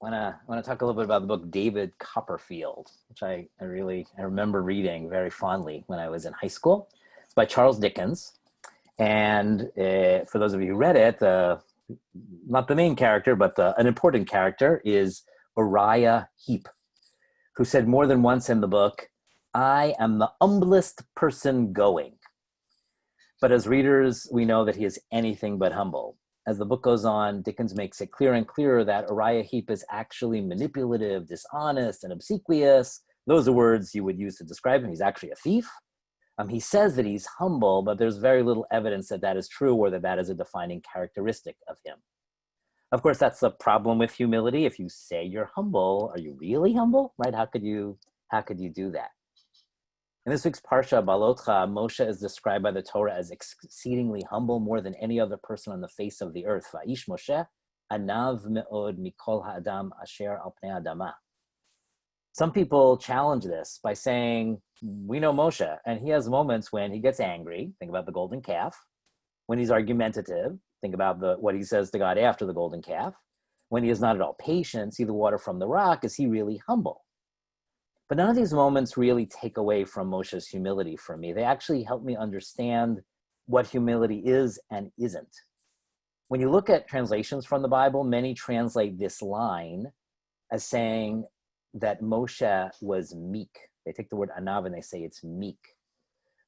want to talk a little bit about the book David Copperfield, which I remember reading very fondly when I was in high school. It's by Charles Dickens, and for those of you who read it, not the main character, but an important character is Uriah Heep, who said more than once in the book, "I am the humblest person going." But as readers, we know that he is anything but humble. As the book goes on, Dickens makes it clearer and clearer that Uriah Heep is actually manipulative, dishonest, and obsequious. Those are words you would use to describe him. He's actually a thief. He says that he's humble, but there's very little evidence that that is true or that that is a defining characteristic of him. Of course, that's the problem with humility. If you say you're humble, are you really humble, right? How could you do that? In this week's Parsha, Balotcha, Moshe is described by the Torah as exceedingly humble, more than any other person on the face of the earth. Va'ish Moshe, anav me'od mikol ha'adam asher al pnei adama. Some people challenge this by saying, we know Moshe, and he has moments when he gets angry. Think about the golden calf. When he's argumentative, think about what he says to God after the golden calf. When he is not at all patient, see the water from the rock, is he really humble? But none of these moments really take away from Moshe's humility for me. They actually help me understand what humility is and isn't. When you look at translations from the Bible, many translate this line as saying that Moshe was meek. They take the word anav and they say it's meek.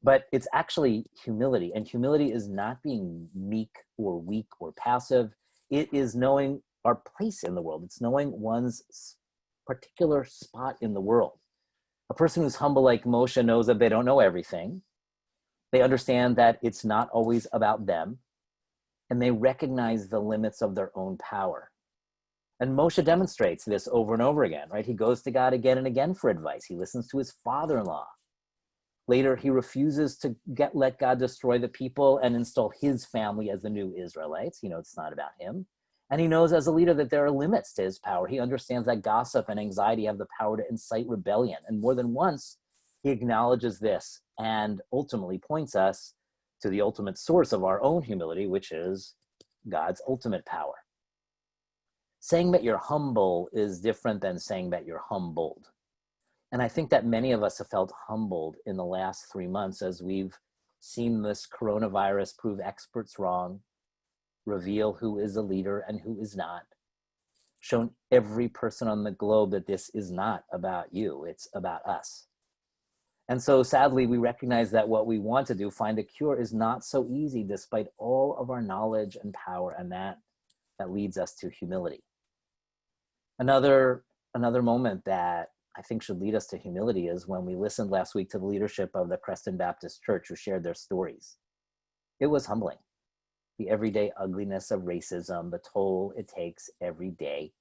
But it's actually humility. And humility is not being meek or weak or passive. It is knowing our place in the world. It's knowing one's particular spot in the world. A person who's humble like Moshe knows that they don't know everything. They understand that it's not always about them. And they recognize the limits of their own power. And Moshe demonstrates this over and over again, right? He goes to God again and again for advice. He listens to his father-in-law. Later, he refuses to let God destroy the people and install his family as the new Israelites. It's not about him. And he knows as a leader that there are limits to his power. He understands that gossip and anxiety have the power to incite rebellion. And more than once, he acknowledges this and ultimately points us to the ultimate source of our own humility, which is God's ultimate power. Saying that you're humble is different than saying that you're humbled. And I think that many of us have felt humbled in the last 3 months as we've seen this coronavirus prove experts wrong, reveal who is a leader and who is not, shown every person on the globe that this is not about you, it's about us. And so sadly, we recognize that what we want to do, find a cure, is not so easy despite all of our knowledge and power, and that leads us to humility. Another moment that I think should lead us to humility is when we listened last week to the leadership of the Creston Baptist Church who shared their stories. It was humbling. The everyday ugliness of racism, the toll it takes every day,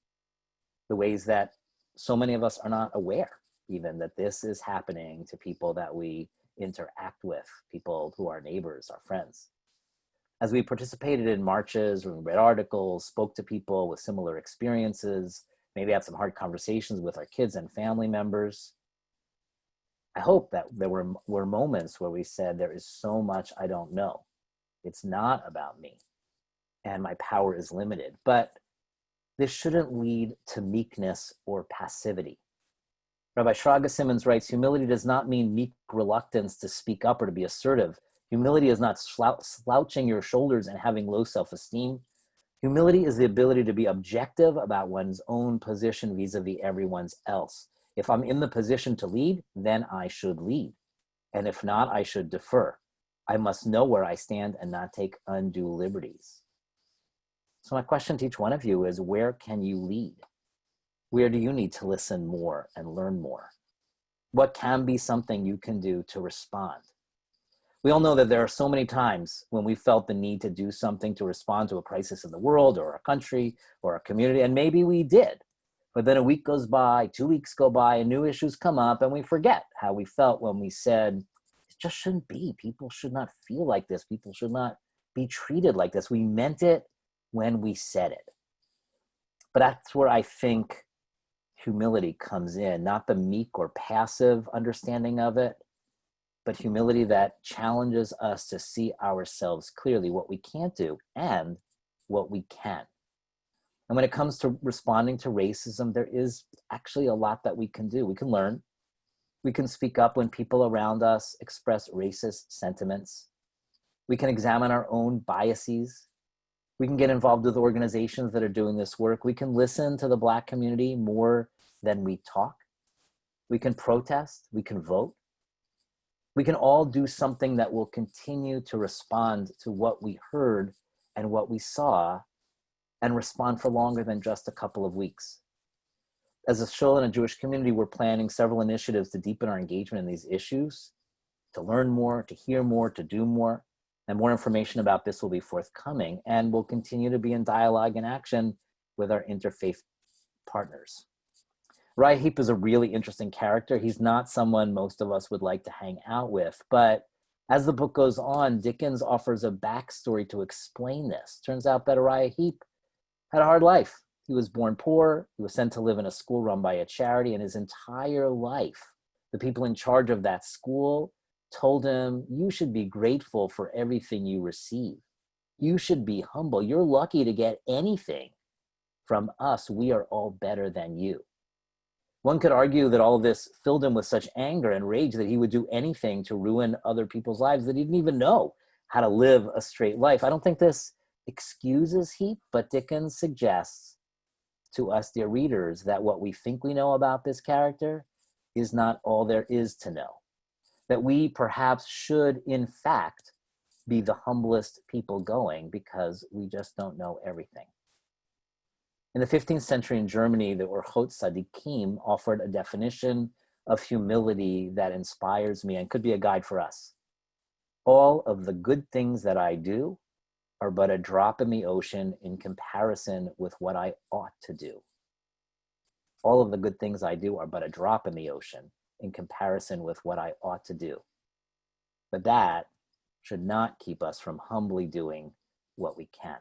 the ways that so many of us are not aware even that this is happening to people that we interact with, people who are neighbors, our friends. As we participated in marches, we read articles, spoke to people with similar experiences, maybe had some hard conversations with our kids and family members, I hope that there were moments where we said, there is so much I don't know. It's not about me, and my power is limited. But this shouldn't lead to meekness or passivity. Rabbi Shraga Simmons writes, humility does not mean meek reluctance to speak up or to be assertive. Humility is not slouching your shoulders and having low self-esteem. Humility is the ability to be objective about one's own position vis-a-vis everyone else. If I'm in the position to lead, then I should lead. And if not, I should defer. I must know where I stand and not take undue liberties. So my question to each one of you is, where can you lead? Where do you need to listen more and learn more? What can be something you can do to respond? We all know that there are so many times when we felt the need to do something to respond to a crisis in the world or a country or a community, and maybe we did. But then a week goes by, 2 weeks go by, and new issues come up, and we forget how we felt when we said, it just shouldn't be. People should not feel like this. People should not be treated like this. We meant it when we said it. But that's where I think humility comes in, not the meek or passive understanding of it, but humility that challenges us to see ourselves clearly, what we can't do and what we can. And when it comes to responding to racism, there is actually a lot that we can do. We can learn. We can speak up when people around us express racist sentiments. We can examine our own biases. We can get involved with organizations that are doing this work. We can listen to the Black community more than we talk. We can protest. We can vote. We can all do something that will continue to respond to what we heard and what we saw, and respond for longer than just a couple of weeks. As a shul and a Jewish community, we're planning several initiatives to deepen our engagement in these issues, to learn more, to hear more, to do more. And more information about this will be forthcoming, and we'll continue to be in dialogue and action with our interfaith partners. Uriah Heep is a really interesting character. He's not someone most of us would like to hang out with, but as the book goes on, Dickens offers a backstory to explain this. Turns out that Uriah Heep had a hard life. He was born poor. He was sent to live in a school run by a charity, and his entire life, the people in charge of that school told him, you should be grateful for everything you receive. You should be humble. You're lucky to get anything from us. We are all better than you. One could argue that all of this filled him with such anger and rage that he would do anything to ruin other people's lives, that he didn't even know how to live a straight life. I don't think this excuses Heep, but Dickens suggests to us, dear readers, that what we think we know about this character is not all there is to know. That we perhaps should, in fact, be the humblest people going, because we just don't know everything. In the 15th century in Germany, the Orchot Tzadikim offered a definition of humility that inspires me and could be a guide for us. All of the good things that I do are but a drop in the ocean in comparison with what I ought to do. All of the good things I do are but a drop in the ocean in comparison with what I ought to do. But that should not keep us from humbly doing what we can.